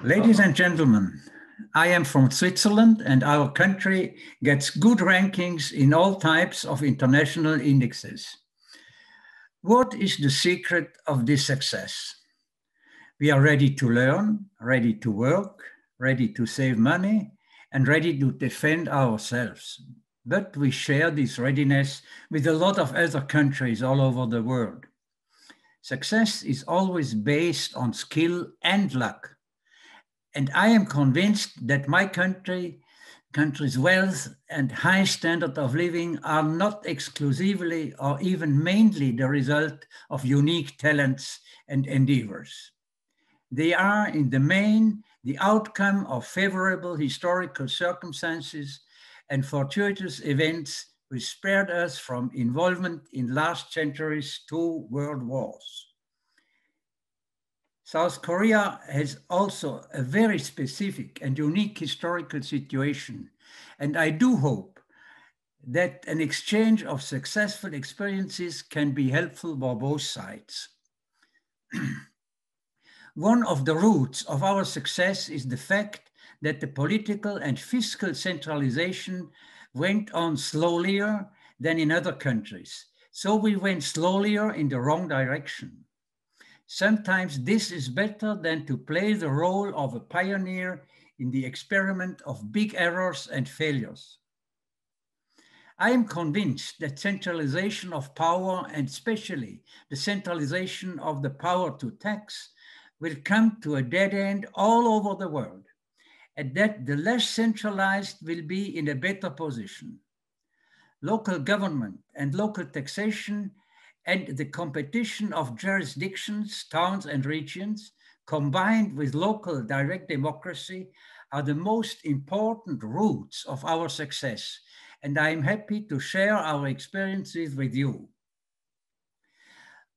Ladies and gentlemen, I am from Switzerland and our country gets good rankings in all types of international indexes. What is the secret of this success? We are ready to learn, ready to work, ready to save money, and ready to defend ourselves. But we share this readiness with a lot of other countries all over the world. Success is always based on skill and luck. And I am convinced that my country's wealth and high standard of living are not exclusively or even mainly the result of unique talents and endeavors. They are in the main the outcome of favorable historical circumstances and fortuitous events which spared us from involvement in last century's 2 world wars. South Korea has also a very specific and unique historical situation, and I do hope that an exchange of successful experiences can be helpful for both sides. One of the roots of our success is the fact that the political and fiscal centralization went on slowlier than in other countries. So we went slowlier in the wrong direction. Sometimes this is better than to play the role of a pioneer in the experiment of big errors and failures. I am convinced that centralization of power, and especially the centralization of the power to tax, will come to a dead end all over the world, and that the less centralized will be in a better position. Local government and local taxation and the competition of jurisdictions, towns and regions, combined with local direct democracy, are the most important roots of our success, and I am happy to share our experiences with you.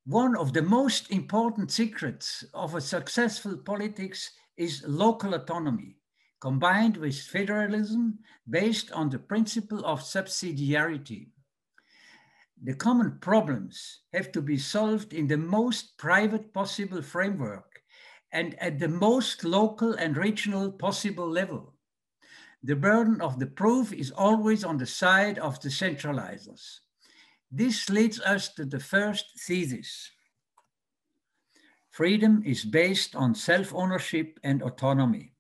One of the most important secrets of a successful politics is local autonomy, combined with federalism based on the principle of subsidiarity. The common problems have to be solved in the most private possible framework and at the most local and regional possible level. The burden of the proof is always on the side of the centralizers. This leads us to the first thesis. Freedom is based on self-ownership and autonomy.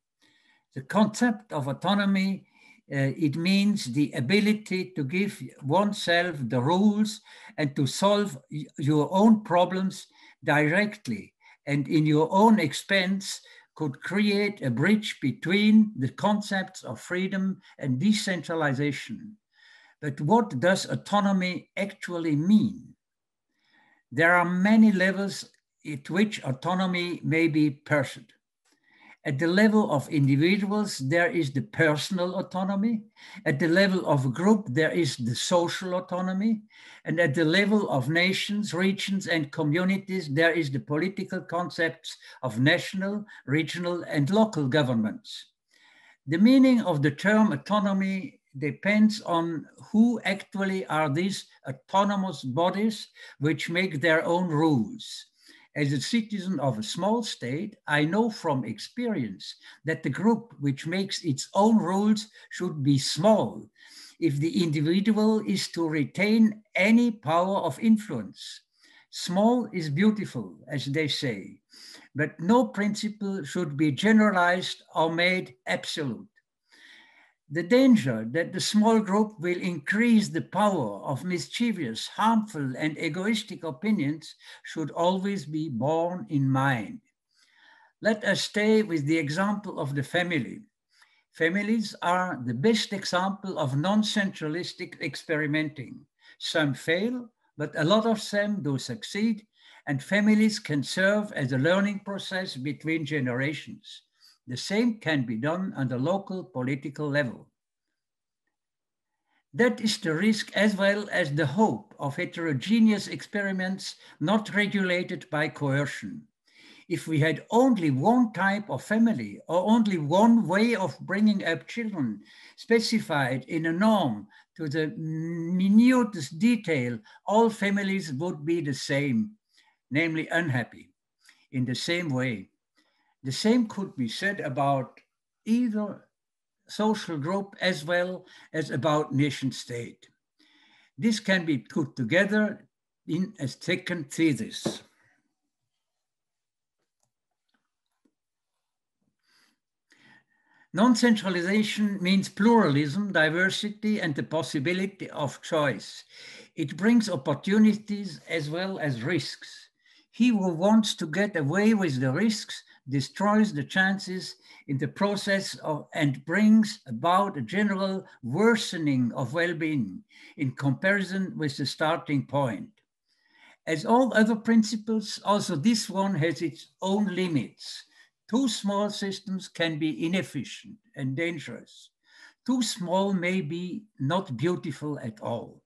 The concept of autonomy it means the ability to give oneself the rules and to solve your own problems directly and in your own expense could create a bridge between the concepts of freedom and decentralization. But what does autonomy actually mean? There are many levels at which autonomy may be pursued. At the level of individuals, there is the personal autonomy. At the level of a group, there is the social autonomy. And at the level of nations, regions, and communities, there is the political concepts of national, regional, and local governments. The meaning of the term autonomy depends on who actually are these autonomous bodies which make their own rules. As a citizen of a small state, I know from experience that the group which makes its own rules should be small if the individual is to retain any power of influence. Small is beautiful, as they say, but no principle should be generalized or made absolute. The danger that the small group will increase the power of mischievous, harmful, and egoistic opinions should always be borne in mind. Let us stay with the example of the family. Families are the best example of non-centralistic experimenting. Some fail, but a lot of them do succeed, and families can serve as a learning process between generations. The same can be done on the local political level. That is the risk as well as the hope of heterogeneous experiments not regulated by coercion. If we had only one type of family or only one way of bringing up children specified in a norm to the minutest detail, all families would be the same, namely unhappy. In the same way, The same could be said about either social group as well as about nation state. This can be put together in a second thesis. Non-centralization means pluralism, diversity, and the possibility of choice. It brings opportunities as well as risks. He who wants to get away with the risks destroys the chances in the process and brings about a general worsening of well-being in comparison with the starting point. As all other principles, also this one has its own limits. Too small systems can be inefficient and dangerous. Too small may be not beautiful at all.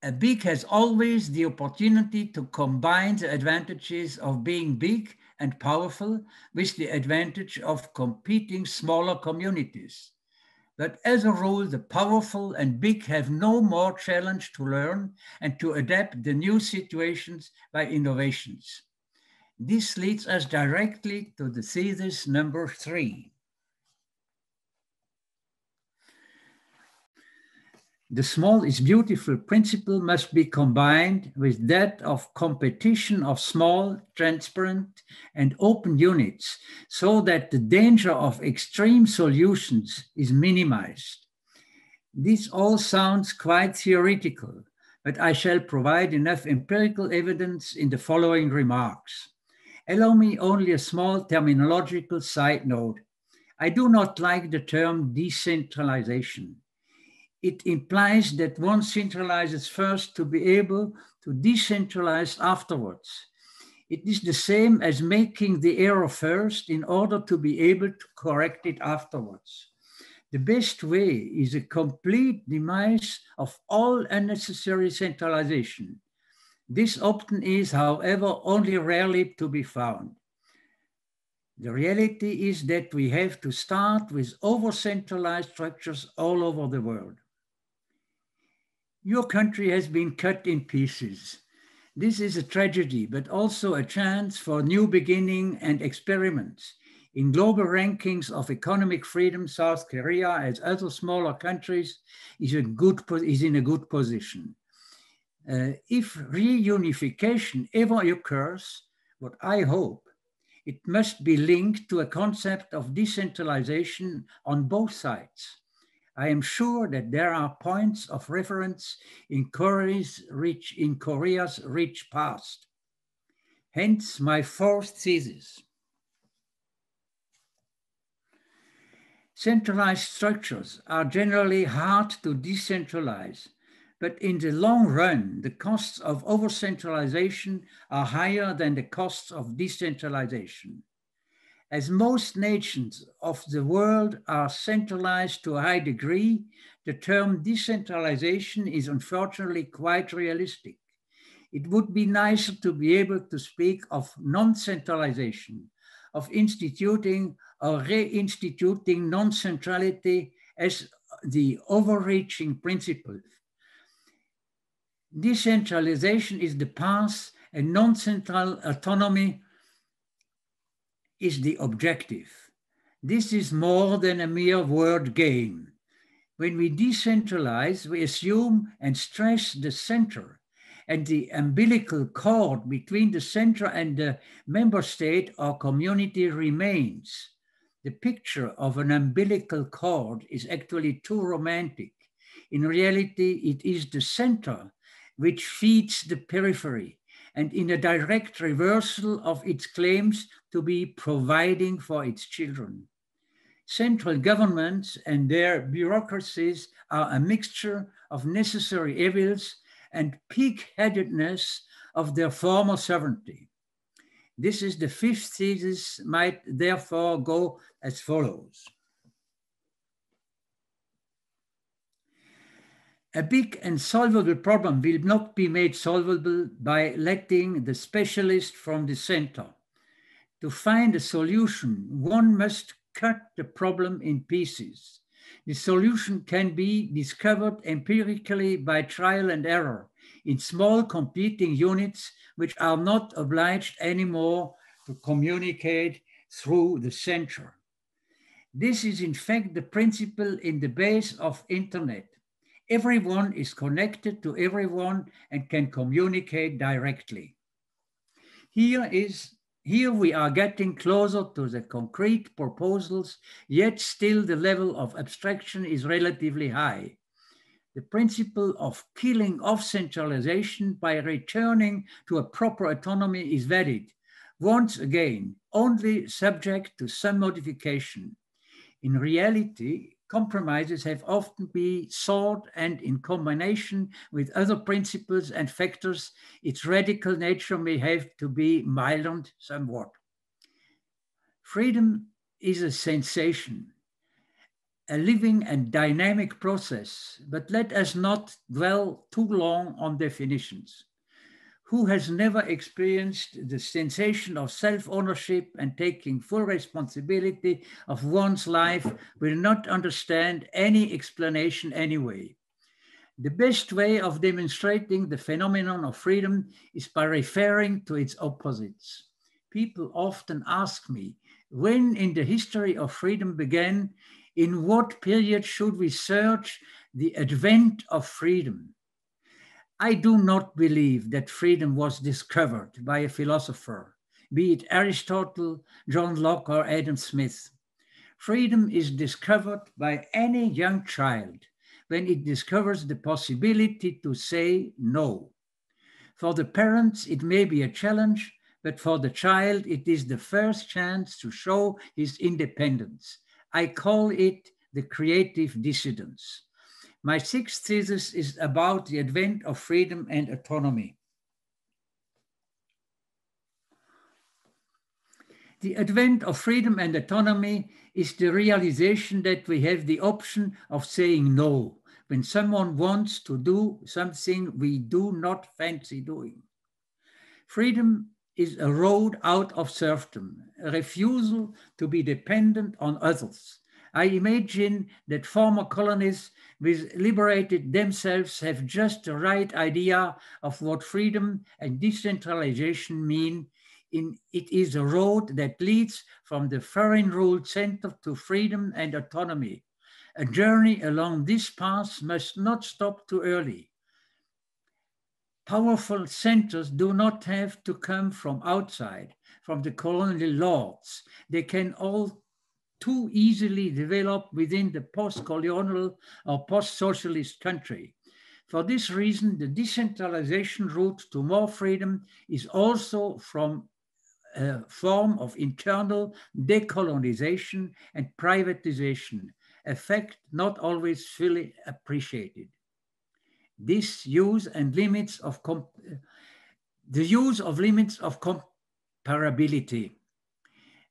A big has always the opportunity to combine the advantages of being big and powerful with the advantage of competing smaller communities. But as a rule, the powerful and big have no more challenge to learn and to adapt the new situations by innovations. This leads us directly to the thesis number 3. The small is beautiful principle must be combined with that of competition of small, transparent, and open units so that the danger of extreme solutions is minimized. This all sounds quite theoretical, but I shall provide enough empirical evidence in the following remarks. Allow me only a small terminological side note. I do not like the term decentralization. It implies that one centralizes first to be able to decentralize afterwards. It is the same as making the error first in order to be able to correct it afterwards. The best way is a complete demise of all unnecessary centralization. This often is, however, only rarely to be found. The reality is that we have to start with over-centralized structures all over the world. Your country has been cut in pieces. This is a tragedy, but also a chance for new beginning and experiments. In global rankings of economic freedom, South Korea, as other smaller countries, is in a good position. If reunification ever occurs, what I hope, it must be linked to a concept of decentralization on both sides. I am sure that there are points of reference in Korea's rich past. Hence my fourth thesis. Centralized structures are generally hard to decentralize, but in the long run, the costs of over-centralization are higher than the costs of decentralization. As most nations of the world are centralized to a high degree, the term decentralization is unfortunately quite realistic. It would be nicer to be able to speak of non-centralization, of instituting or reinstituting non-centrality as the overreaching principle. Decentralization is the path and non-central autonomy is the objective. This is more than a mere word game. When we decentralize, we assume and stress the center, and the umbilical cord between the center and the member state or community remains. The picture of an umbilical cord is actually too romantic. In reality, it is the center which feeds the periphery, and in a direct reversal of its claims to be providing for its children. Central governments and their bureaucracies are a mixture of necessary evils and pig-headedness of their former sovereignty. This is the fifth thesis, might therefore go as follows. A big and solvable problem will not be made solvable by letting the specialist from the center. To find a solution, one must cut the problem in pieces. The solution can be discovered empirically by trial and error in small competing units which are not obliged anymore to communicate through the center. This is in fact the principle in the base of internet. Everyone is connected to everyone and can communicate directly. Here we are getting closer to the concrete proposals, yet still the level of abstraction is relatively high. The principle of killing off centralization by returning to a proper autonomy is valid, once again, only subject to some modification. In reality, compromises have often been sought, and in combination with other principles and factors, its radical nature may have to be milded somewhat. Freedom is a sensation, a living and dynamic process, but let us not dwell too long on definitions. Who has never experienced the sensation of self-ownership and taking full responsibility of one's life will not understand any explanation anyway. The best way of demonstrating the phenomenon of freedom is by referring to its opposites. People often ask me, when in the history of freedom began, in what period should we search the advent of freedom? I do not believe that freedom was discovered by a philosopher, be it Aristotle, John Locke, or Adam Smith. Freedom is discovered by any young child when it discovers the possibility to say no. For the parents, it may be a challenge, but for the child, it is the first chance to show his independence. I call it the creative dissidence. My sixth thesis is about the advent of freedom and autonomy. The advent of freedom and autonomy is the realization that we have the option of saying no when someone wants to do something we do not fancy doing. Freedom is a road out of serfdom, a refusal to be dependent on others. I imagine that former colonists with liberated themselves have just the right idea of what freedom and decentralization mean. It is a road that leads from the foreign-ruled center to freedom and autonomy. A journey along this path must not stop too early. Powerful centers do not have to come from outside, from the colonial lords. They can all too easily develop within the post-colonial or post-socialist country. For this reason, the decentralization route to more freedom is also from a form of internal decolonization and privatization, a fact not always fully appreciated. This use and limits of the use of limits of comparability.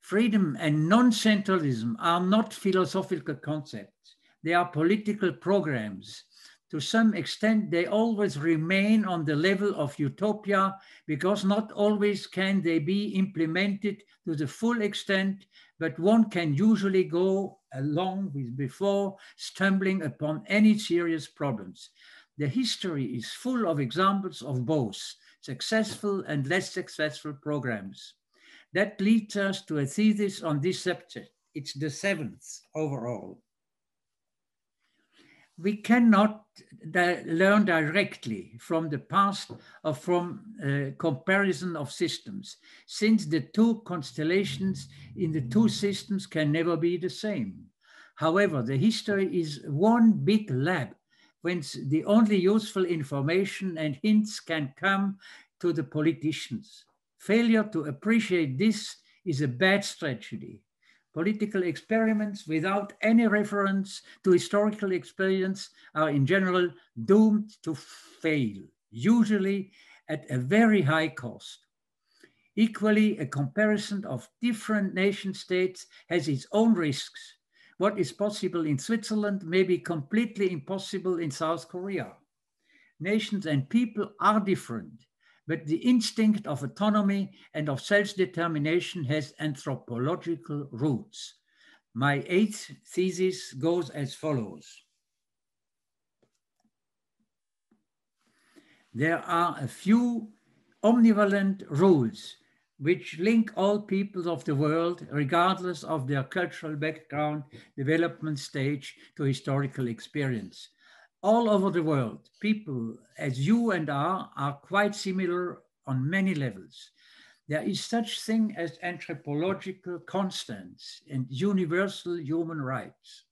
Freedom and non-centralism are not philosophical concepts. They are political programs. To some extent, they always remain on the level of utopia because not always can they be implemented to the full extent, but one can usually go along with before stumbling upon any serious problems. The history is full of examples of both successful and less successful programs. That leads us to a thesis on this subject. It's the seventh overall. We cannot learn directly from the past or from comparison of systems, since the two constellations in the two systems can never be the same. However, the history is one big lab, whence the only useful information and hints can come to the politicians. Failure to appreciate this is a bad strategy. Political experiments without any reference to historical experience are in general doomed to fail, usually at a very high cost. Equally, a comparison of different nation states has its own risks. What is possible in Switzerland may be completely impossible in South Korea. Nations and people are different, but the instinct of autonomy and of self-determination has anthropological roots. My eighth thesis goes as follows. There are a few omnivalent rules which link all peoples of the world, regardless of their cultural background, development stage, to historical experience. All over the world, people as you and I are quite similar on many levels. There is such thing as anthropological constants and universal human rights.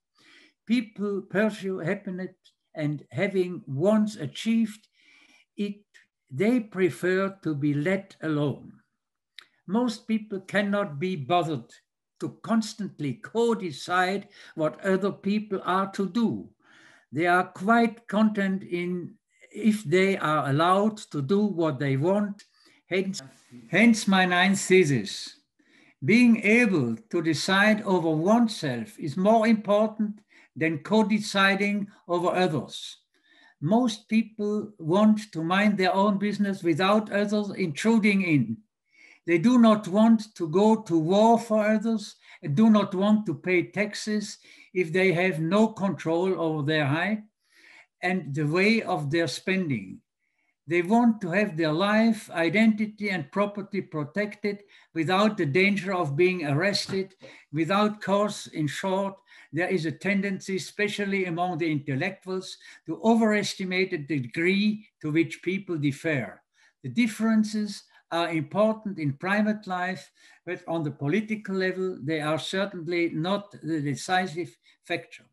People pursue happiness and having once achieved it, they prefer to be let alone. Most people cannot be bothered to constantly co-decide what other people are to do. They are quite content in if they are allowed to do what they want. Hence my ninth thesis. Being able to decide over oneself is more important than co-deciding over others. Most people want to mind their own business without others intruding in. They do not want to go to war for others and do not want to pay taxes if they have no control over their height and the way of their spending. They want to have their life, identity, and property protected without the danger of being arrested, without cause. In short, there is a tendency, especially among the intellectuals, to overestimate the degree to which people differ. The differences are important in private life, but on the political level, they are certainly not the decisive factor.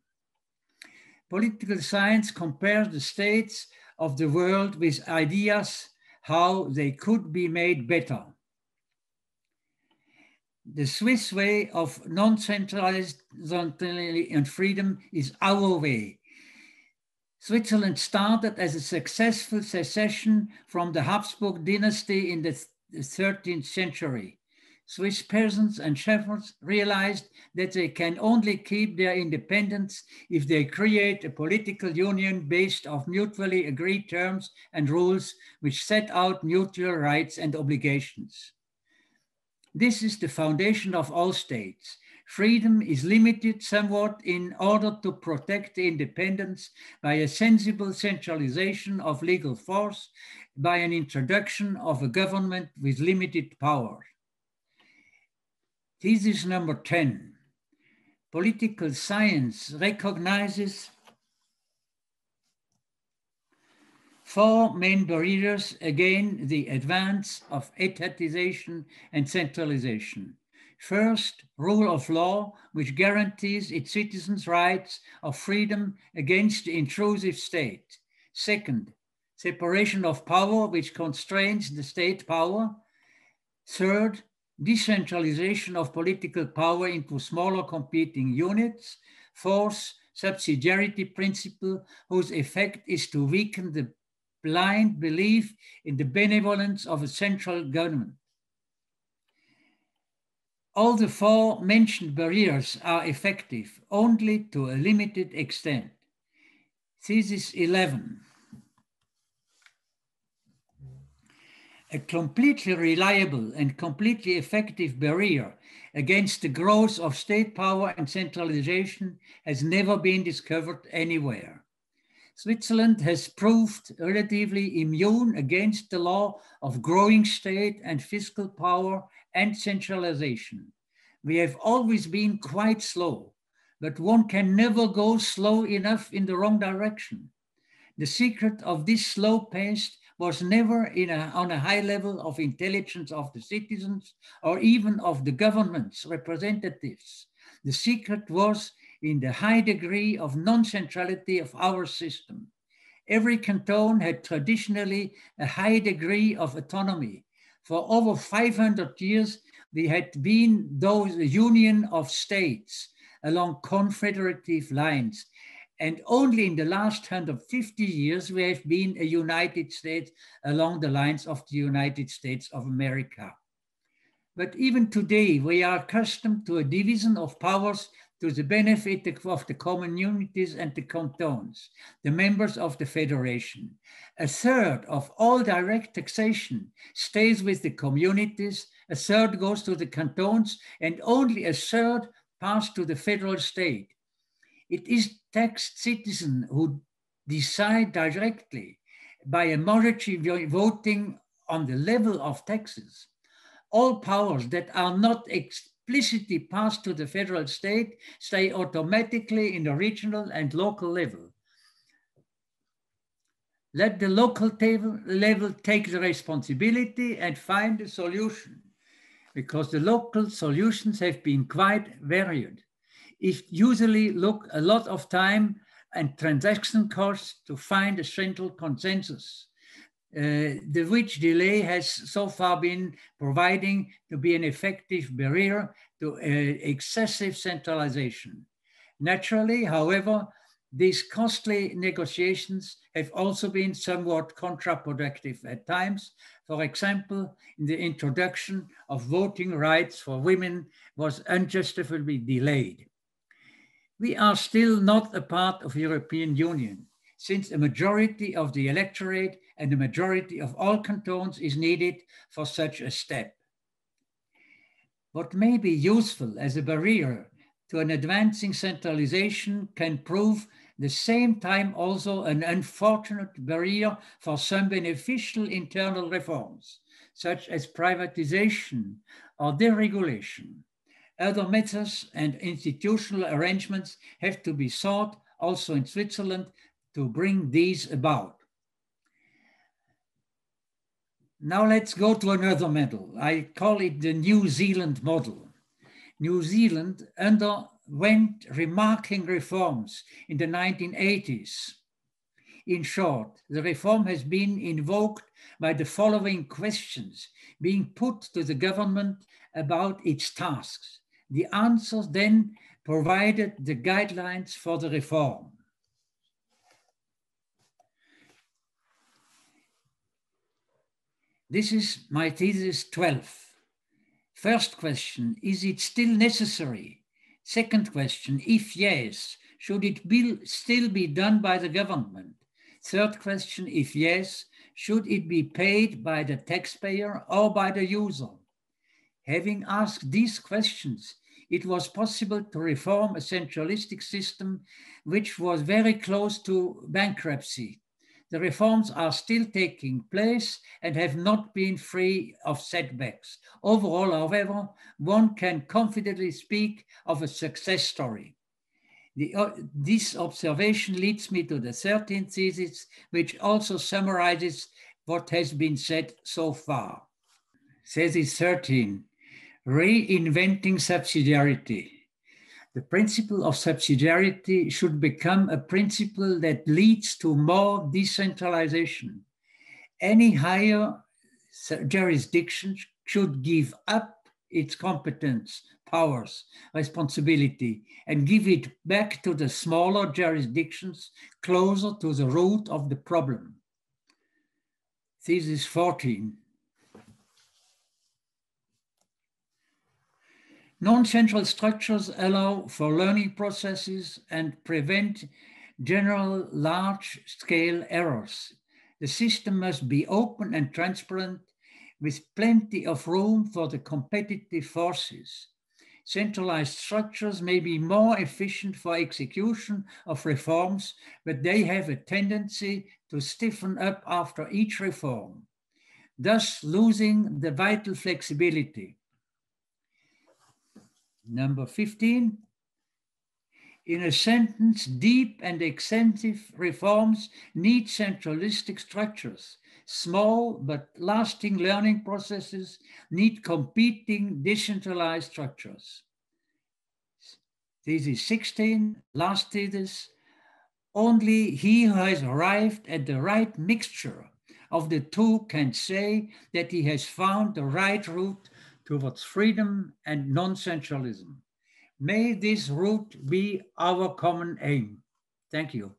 Political science compares the states of the world with ideas how they could be made better. The Swiss way of non-centralism and freedom is our way. Switzerland started as a successful secession from the Habsburg dynasty in the 13th century. Swiss peasants and shepherds realized that they can only keep their independence if they create a political union based on mutually agreed terms and rules which set out mutual rights and obligations. This is the foundation of all states. Freedom is limited somewhat in order to protect the independence by a sensible centralization of legal force, by an introduction of a government with limited power. Thesis number 10. Political science recognizes four main barriers against the advance of etatization and centralization. First, rule of law, which guarantees its citizens' rights of freedom against the intrusive state. Second, separation of power, which constrains the state power. Third, decentralization of political power into smaller competing units. Fourth, subsidiarity principle, whose effect is to weaken the blind belief in the benevolence of a central government. All the four mentioned barriers are effective only to a limited extent. Thesis 11. A completely reliable and completely effective barrier against the growth of state power and centralization has never been discovered anywhere. Switzerland has proved relatively immune against the law of growing state and fiscal power and centralization. We have always been quite slow, but one can never go slow enough in the wrong direction. The secret of this slow pace was never on a high level of intelligence of the citizens or even of the government's representatives. The secret was in the high degree of non-centrality of our system. Every canton had traditionally a high degree of autonomy. For over 500 years, we had been those union of states along confederative lines. And only in the last 150 years, we have been a United States along the lines of the United States of America. But even today, we are accustomed to a division of powers to the benefit of the communities and the cantons, the members of the federation. A third of all direct taxation stays with the communities, a third goes to the cantons, and only a third passes to the federal state. It is taxed citizens who decide directly by a majority voting on the level of taxes. all powers that are not explicitly passed to the federal state stay automatically in the regional and local level. Let the local level take the responsibility and find a solution, because the local solutions have been quite varied. It usually look a lot of time and transaction costs to find a central consensus, the which delay has so far been providing to be an effective barrier to excessive centralization. Naturally, however, these costly negotiations have also been somewhat counterproductive at times. For example, in the introduction of voting rights for women was unjustifiably delayed. We are still not a part of the European Union, since a majority of the electorate and the majority of all cantons is needed for such a step. What may be useful as a barrier to an advancing centralization can prove the same time also an unfortunate barrier for some beneficial internal reforms, such as privatization or deregulation. Other methods and institutional arrangements have to be sought also in Switzerland to bring these about. Now let's go to another model. I call it the New Zealand model. New Zealand underwent remarkable reforms in the 1980s. In short, the reform has been invoked by the following questions being put to the government about its tasks. The answers then provided the guidelines for the reform. This is my thesis 12. First question, is it still necessary? Second question, if yes, should it still be done by the government? Third question, if yes, should it be paid by the taxpayer or by the user? Having asked these questions, it was possible to reform a centralistic system which was very close to bankruptcy. The reforms are still taking place and have not been free of setbacks. Overall, however, one can confidently speak of a success story. This observation leads me to the 13th thesis, which also summarizes what has been said so far. Thesis 13, reinventing subsidiarity. The principle of subsidiarity should become a principle that leads to more decentralization. Any higher jurisdiction should give up its competence, powers, responsibility, and give it back to the smaller jurisdictions closer to the root of the problem. Thesis 14. Non-central structures allow for learning processes and prevent general large-scale errors. The system must be open and transparent with plenty of room for the competitive forces. Centralized structures may be more efficient for execution of reforms, but they have a tendency to stiffen up after each reform, thus losing the vital flexibility. Number 15, in a sentence, deep and extensive reforms need centralistic structures. Small but lasting learning processes need competing decentralized structures. Thesis 16, last thesis, only he who has arrived at the right mixture of the two can say that he has found the right route towards freedom and non-centralism. May this route be our common aim. Thank you.